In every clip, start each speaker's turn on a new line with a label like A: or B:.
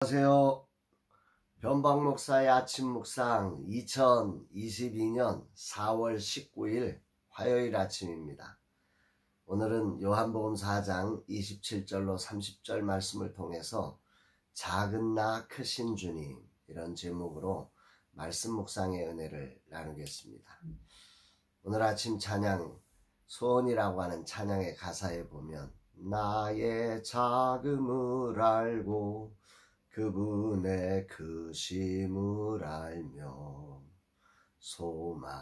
A: 안녕하세요. 변방 목사의 아침 묵상 2022년 4월 19일 화요일 아침입니다. 오늘은 요한복음 4장 27절로 30절 말씀을 통해서 작은 나 크신 주님 이런 제목으로 말씀 묵상의 은혜를 나누겠습니다. 오늘 아침 찬양 소원이라고 하는 찬양의 가사에 보면 나의 작음을 알고 그분의 크심을 알며 소망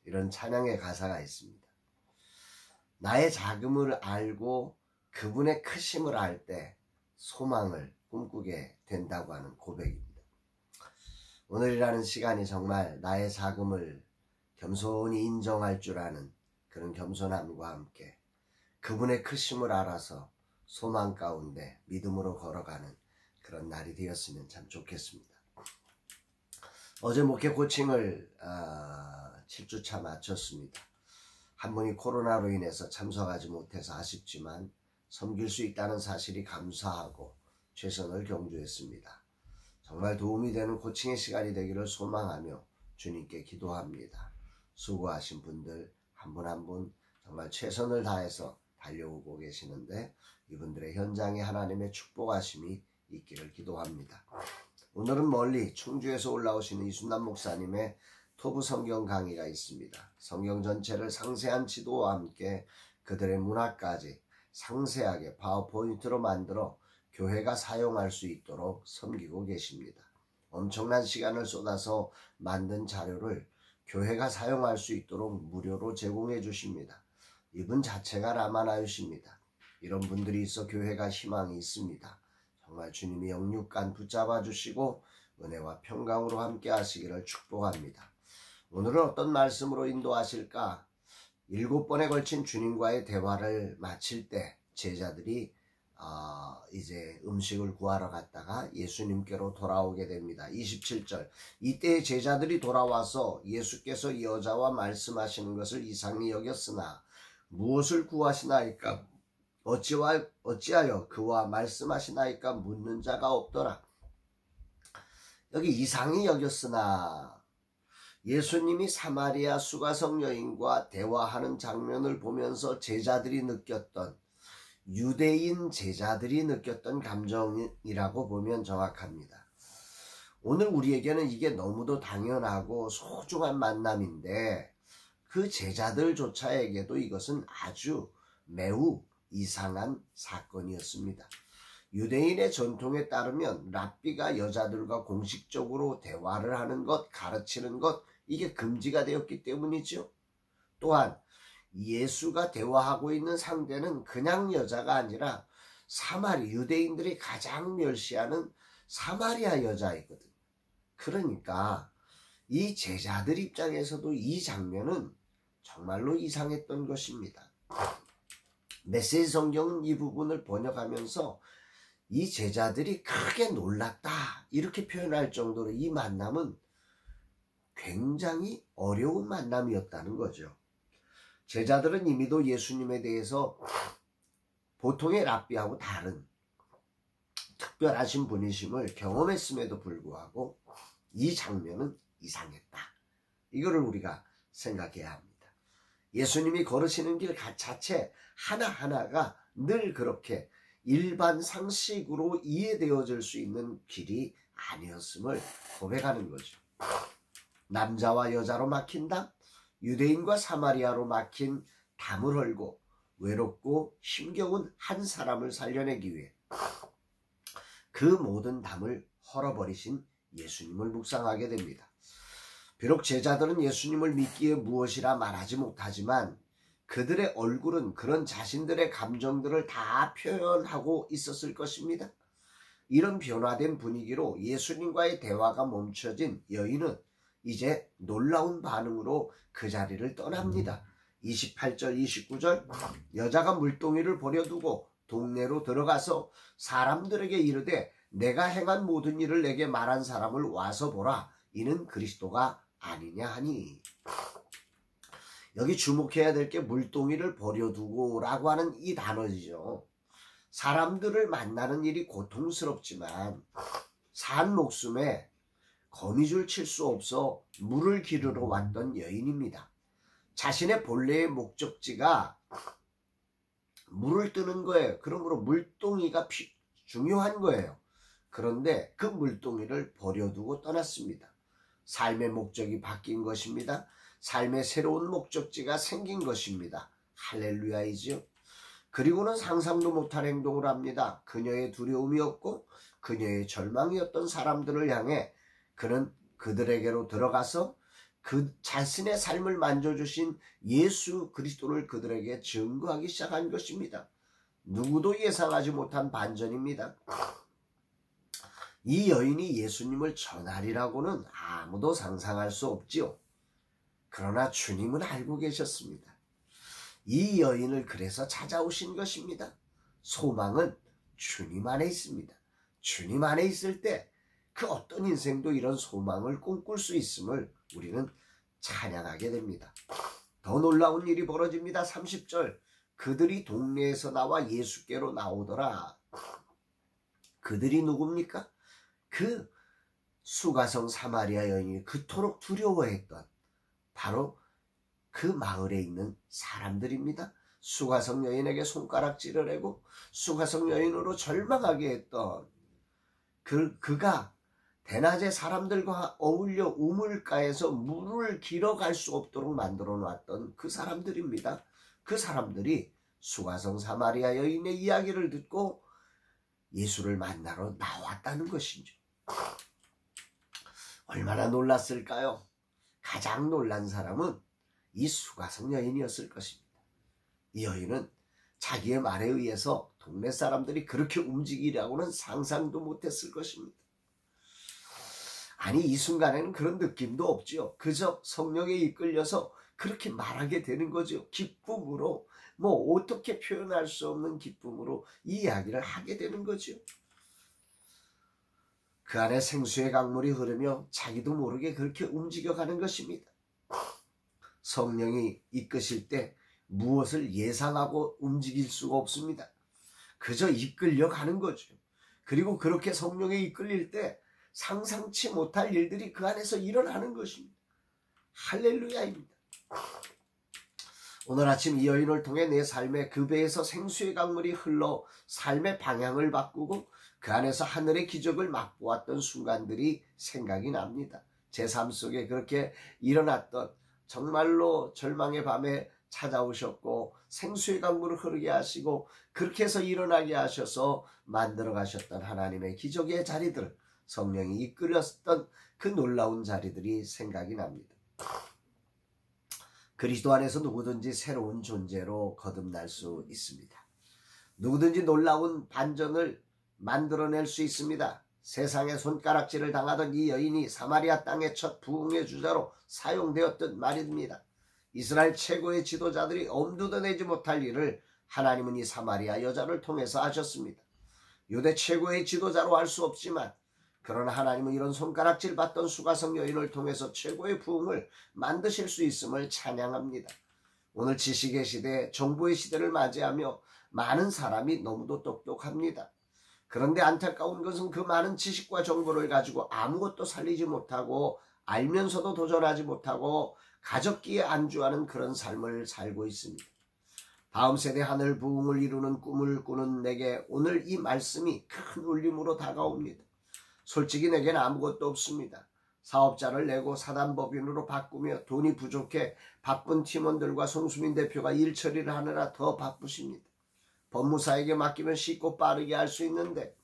A: 이런 찬양의 가사가 있습니다. 나의 작음을 알고 그분의 크심을 알 때 소망을 꿈꾸게 된다고 하는 고백입니다. 오늘이라는 시간이 정말 나의 작음을 겸손히 인정할 줄 아는 그런 겸손함과 함께 그분의 크심을 알아서 소망 가운데 믿음으로 걸어가는 그런 날이 되었으면 참 좋겠습니다. 어제 목회 코칭을 7주차 마쳤습니다. 한 분이 코로나로 인해서 참석하지 못해서 아쉽지만 섬길 수 있다는 사실이 감사하고 최선을 경주했습니다. 정말 도움이 되는 코칭의 시간이 되기를 소망하며 주님께 기도합니다. 수고하신 분들 한 분 한 분 정말 최선을 다해서 달려오고 계시는데 이분들의 현장에 하나님의 축복하심이 있기를 기도합니다. 오늘은 멀리 충주에서 올라오시는 이순남 목사님의 토부 성경 강의가 있습니다. 성경 전체를 상세한 지도와 함께 그들의 문화까지 상세하게 파워포인트로 만들어 교회가 사용할 수 있도록 섬기고 계십니다. 엄청난 시간을 쏟아서 만든 자료를 교회가 사용할 수 있도록 무료로 제공해 주십니다. 이분 자체가 라마나유십니다. 이런 분들이 있어 교회가 희망이 있습니다. 정말 주님이 영육간 붙잡아 주시고 은혜와 평강으로 함께 하시기를 축복합니다. 오늘은 어떤 말씀으로 인도하실까? 7번에 걸친 주님과의 대화를 마칠 때 제자들이 이제 음식을 구하러 갔다가 예수님께로 돌아오게 됩니다. 27절 이때 제자들이 돌아와서 예수께서 여자와 말씀하시는 것을 이상히 여겼으나 무엇을 구하시나이까? 어찌하여 그와 말씀하시나이까 묻는 자가 없더라. 여기 이상히 여겼으나 예수님이 사마리아 수가성 여인과 대화하는 장면을 보면서 제자들이 느꼈던 유대인 제자들이 느꼈던 감정이라고 보면 정확합니다. 오늘 우리에게는 이게 너무도 당연하고 소중한 만남인데 그 제자들조차에게도 이것은 아주 매우 이상한 사건이었습니다. 유대인의 전통에 따르면 랍비가 여자들과 공식적으로 대화를 하는 것, 가르치는 것 이게 금지가 되었기 때문이죠. 또한 예수가 대화하고 있는 상대는 그냥 여자가 아니라 유대인들이 가장 멸시하는 사마리아 여자이거든요. 그러니까 이 제자들 입장에서도 이 장면은 정말로 이상했던 것입니다. 메시지 성경은 이 부분을 번역하면서 이 제자들이 크게 놀랐다 이렇게 표현할 정도로 이 만남은 굉장히 어려운 만남이었다는 거죠. 제자들은 이미도 예수님에 대해서 보통의 랍비하고 다른 특별하신 분이심을 경험했음에도 불구하고 이 장면은 이상했다. 이거를 우리가 생각해야 합니다. 예수님이 걸으시는 길 자체 하나하나가 늘 그렇게 일반 상식으로 이해되어질 수 있는 길이 아니었음을 고백하는 거죠. 남자와 여자로 막힌 담, 유대인과 사마리아로 막힌 담을 헐고 외롭고 힘겨운 한 사람을 살려내기 위해 그 모든 담을 헐어버리신 예수님을 묵상하게 됩니다. 비록 제자들은 예수님을 믿기에 무엇이라 말하지 못하지만 그들의 얼굴은 그런 자신들의 감정들을 다 표현하고 있었을 것입니다. 이런 변화된 분위기로 예수님과의 대화가 멈춰진 여인은 이제 놀라운 반응으로 그 자리를 떠납니다. 28절 29절 여자가 물동이를 버려두고 동네로 들어가서 사람들에게 이르되 내가 행한 모든 일을 내게 말한 사람을 와서 보라. 이는 그리스도가 아니냐 하니. 여기 주목해야 될 게 물동이를 버려두고 라고 하는 이 단어이죠. 사람들을 만나는 일이 고통스럽지만 산 목숨에 거미줄 칠 수 없어 물을 기르러 왔던 여인입니다. 자신의 본래의 목적지가 물을 뜨는 거예요. 그러므로 물동이가 중요한 거예요. 그런데 그 물동이를 버려두고 떠났습니다. 삶의 목적이 바뀐 것입니다. 삶의 새로운 목적지가 생긴 것입니다. 할렐루야이지요. 그리고는 상상도 못한 행동을 합니다. 그녀의 두려움이었고 그녀의 절망이었던 사람들을 향해 그는 그들에게로 들어가서 그 자신의 삶을 만져주신 예수 그리스도를 그들에게 증거하기 시작한 것입니다. 누구도 예상하지 못한 반전입니다. 이 여인이 예수님을 전하리라고는 아무도 상상할 수 없지요. 그러나 주님은 알고 계셨습니다. 이 여인을 그래서 찾아오신 것입니다. 소망은 주님 안에 있습니다. 주님 안에 있을 때 그 어떤 인생도 이런 소망을 꿈꿀 수 있음을 우리는 찬양하게 됩니다. 더 놀라운 일이 벌어집니다. 30절 그들이 동네에서 나와 예수께로 나오더라. 그들이 누굽니까? 그 수가성 사마리아 여인이 그토록 두려워했던 바로 그 마을에 있는 사람들입니다. 수가성 여인에게 손가락질을 하고 수가성 여인으로 절망하게 했던 그가 대낮에 사람들과 어울려 우물가에서 물을 길어갈 수 없도록 만들어 놨던 그 사람들입니다. 그 사람들이 수가성 사마리아 여인의 이야기를 듣고 예수를 만나러 나왔다는 것이죠. 얼마나 놀랐을까요? 가장 놀란 사람은 이 수가성 여인이었을 것입니다. 이 여인은 자기의 말에 의해서 동네 사람들이 그렇게 움직이려고는 상상도 못했을 것입니다. 아니 이 순간에는 그런 느낌도 없지요. 그저 성령에 이끌려서 그렇게 말하게 되는 거죠. 기쁨으로 어떻게 표현할 수 없는 기쁨으로 이 이야기를 하게 되는 거죠. 그 안에 생수의 강물이 흐르며 자기도 모르게 그렇게 움직여가는 것입니다. 성령이 이끄실 때 무엇을 예상하고 움직일 수가 없습니다. 그저 이끌려가는 거죠. 그리고 그렇게 성령에 이끌릴 때 상상치 못할 일들이 그 안에서 일어나는 것입니다. 할렐루야입니다. 오늘 아침 이 여인을 통해 내 삶의 그 배에서 생수의 강물이 흘러 삶의 방향을 바꾸고 그 안에서 하늘의 기적을 맛보았던 순간들이 생각이 납니다. 제 삶 속에 그렇게 일어났던 정말로 절망의 밤에 찾아오셨고 생수의 강물을 흐르게 하시고 그렇게 해서 일어나게 하셔서 만들어 가셨던 하나님의 기적의 자리들, 성령이 이끌었던 그 놀라운 자리들이 생각이 납니다. 그리스도 안에서 누구든지 새로운 존재로 거듭날 수 있습니다. 누구든지 놀라운 반전을 만들어낼 수 있습니다. 세상에 손가락질을 당하던 이 여인이 사마리아 땅의 첫 부흥의 주자로 사용되었던 말입니다. 이스라엘 최고의 지도자들이 엄두도 내지 못할 일을 하나님은 이 사마리아 여자를 통해서 하셨습니다. 유대 최고의 지도자로 할 수 없지만 그러나 하나님은 이런 손가락질 받던 수가성 여인을 통해서 최고의 부흥을 만드실 수 있음을 찬양합니다. 오늘 지식의 시대, 정보의 시대를 맞이하며 많은 사람이 너무도 똑똑합니다. 그런데 안타까운 것은 그 많은 지식과 정보를 가지고 아무것도 살리지 못하고 알면서도 도전하지 못하고 가졌기에 안주하는 그런 삶을 살고 있습니다. 다음 세대 하늘 부흥을 이루는 꿈을 꾸는 내게 오늘 이 말씀이 큰 울림으로 다가옵니다. 솔직히 내게는 아무것도 없습니다. 사업자를 내고 사단법인으로 바꾸며 돈이 부족해 바쁜 팀원들과 송수민 대표가 일 처리를 하느라 더 바쁘십니다. 법무사에게 맡기면 쉽고 빠르게 할 수 있는데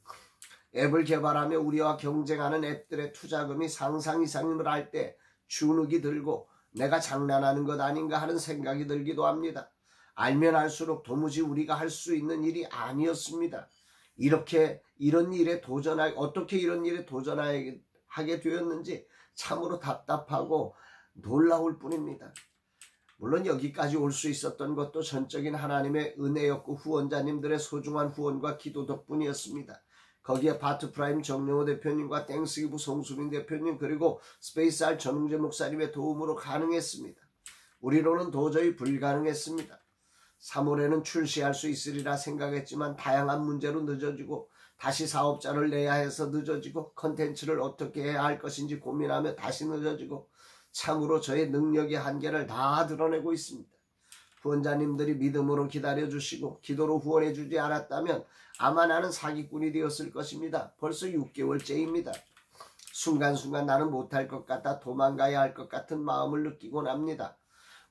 A: 앱을 개발하며 우리와 경쟁하는 앱들의 투자금이 상상 이상임을 알 때 주눅이 들고 내가 장난하는 것 아닌가 하는 생각이 들기도 합니다. 알면 알수록 도무지 우리가 할 수 있는 일이 아니었습니다. 어떻게 이런 일에 도전하게 되었는지 참으로 답답하고 놀라울 뿐입니다. 물론 여기까지 올 수 있었던 것도 전적인 하나님의 은혜였고 후원자님들의 소중한 후원과 기도 덕분이었습니다. 거기에 바트프라임 정영호 대표님과 땡스기부 송수민 대표님 그리고 스페이스R 전웅재 목사님의 도움으로 가능했습니다. 우리로는 도저히 불가능했습니다. 3월에는 출시할 수 있으리라 생각했지만 다양한 문제로 늦어지고 다시 사업자를 내야 해서 늦어지고 컨텐츠를 어떻게 해야 할 것인지 고민하며 다시 늦어지고 참으로 저의 능력의 한계를 다 드러내고 있습니다. 후원자님들이 믿음으로 기다려주시고 기도로 후원해주지 않았다면 아마 나는 사기꾼이 되었을 것입니다. 벌써 6개월째입니다. 순간순간 나는 못할 것 같아 도망가야 할 것 같은 마음을 느끼곤 합니다.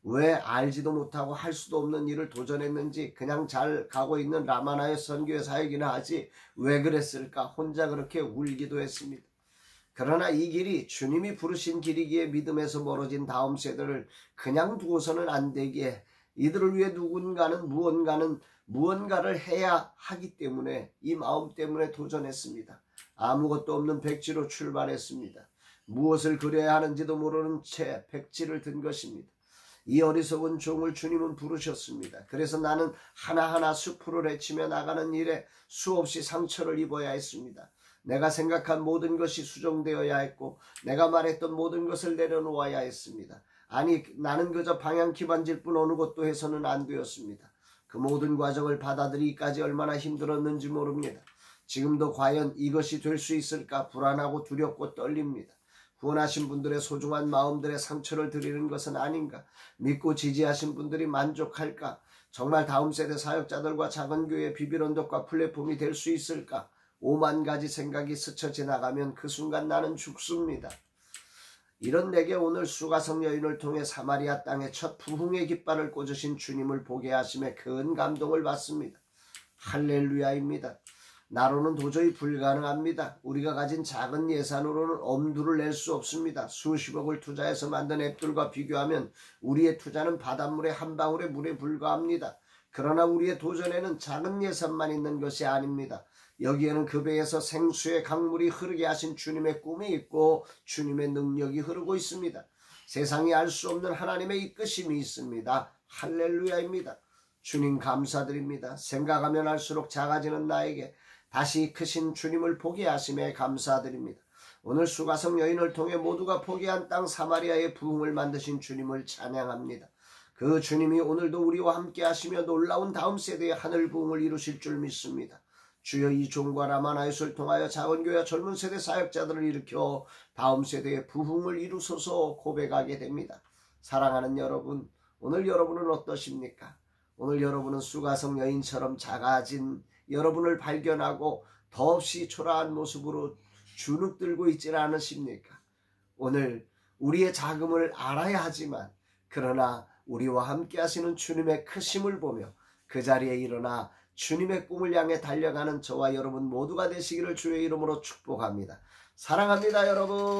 A: 왜 알지도 못하고 할 수도 없는 일을 도전했는지 그냥 잘 가고 있는 라마나의 선교의 사역이나 하지 왜 그랬을까 혼자 그렇게 울기도 했습니다. 그러나 이 길이 주님이 부르신 길이기에 믿음에서 멀어진 다음 세대를 그냥 두고서는 안 되기에 이들을 위해 누군가는 무언가를 해야 하기 때문에 이 마음 때문에 도전했습니다. 아무것도 없는 백지로 출발했습니다. 무엇을 그려야 하는지도 모르는 채 백지를 든 것입니다. 이 어리석은 종을 주님은 부르셨습니다. 그래서 나는 하나하나 수풀을 헤치며 나가는 일에 수없이 상처를 입어야 했습니다. 내가 생각한 모든 것이 수정되어야 했고 내가 말했던 모든 것을 내려놓아야 했습니다. 아니 나는 그저 방향키 만질 뿐 어느 것도 해서는 안 되었습니다. 그 모든 과정을 받아들이기까지 얼마나 힘들었는지 모릅니다. 지금도 과연 이것이 될 수 있을까 불안하고 두렵고 떨립니다. 후원하신 분들의 소중한 마음들의 상처를 드리는 것은 아닌가? 믿고 지지하신 분들이 만족할까? 정말 다음 세대 사역자들과 작은 교회 비빌 언덕과 플랫폼이 될 수 있을까? 5만 가지 생각이 스쳐 지나가면 그 순간 나는 죽습니다. 이런 내게 오늘 수가성 여인을 통해 사마리아 땅에 첫 부흥의 깃발을 꽂으신 주님을 보게 하심에 큰 감동을 받습니다. 할렐루야입니다. 나로는 도저히 불가능합니다. 우리가 가진 작은 예산으로는 엄두를 낼 수 없습니다. 수십억을 투자해서 만든 앱들과 비교하면 우리의 투자는 바닷물의 한 방울의 물에 불과합니다. 그러나 우리의 도전에는 작은 예산만 있는 것이 아닙니다. 여기에는 그 배에서 생수의 강물이 흐르게 하신 주님의 꿈이 있고 주님의 능력이 흐르고 있습니다. 세상이 알 수 없는 하나님의 이끄심이 있습니다. 할렐루야입니다. 주님 감사드립니다. 생각하면 할수록 작아지는 나에게 다시 크신 주님을 보게 하심에 감사드립니다. 오늘 수가성 여인을 통해 모두가 포기한 땅 사마리아의 부흥을 만드신 주님을 찬양합니다. 그 주님이 오늘도 우리와 함께 하시며 놀라운 다음 세대의 하늘 부흥을 이루실 줄 믿습니다. 주여 이 종과 라마나잇을 통하여 작은교회 젊은 세대 사역자들을 일으켜 다음 세대의 부흥을 이루소서 고백하게 됩니다. 사랑하는 여러분, 오늘 여러분은 어떠십니까? 오늘 여러분은 수가성 여인처럼 작아진 여러분을 발견하고 더없이 초라한 모습으로 주눅들고 있지 않으십니까? 오늘 우리의 작음을 알아야 하지만 그러나 우리와 함께 하시는 주님의 크심을 보며 그 자리에 일어나 주님의 꿈을 향해 달려가는 저와 여러분 모두가 되시기를 주의 이름으로 축복합니다. 사랑합니다, 여러분.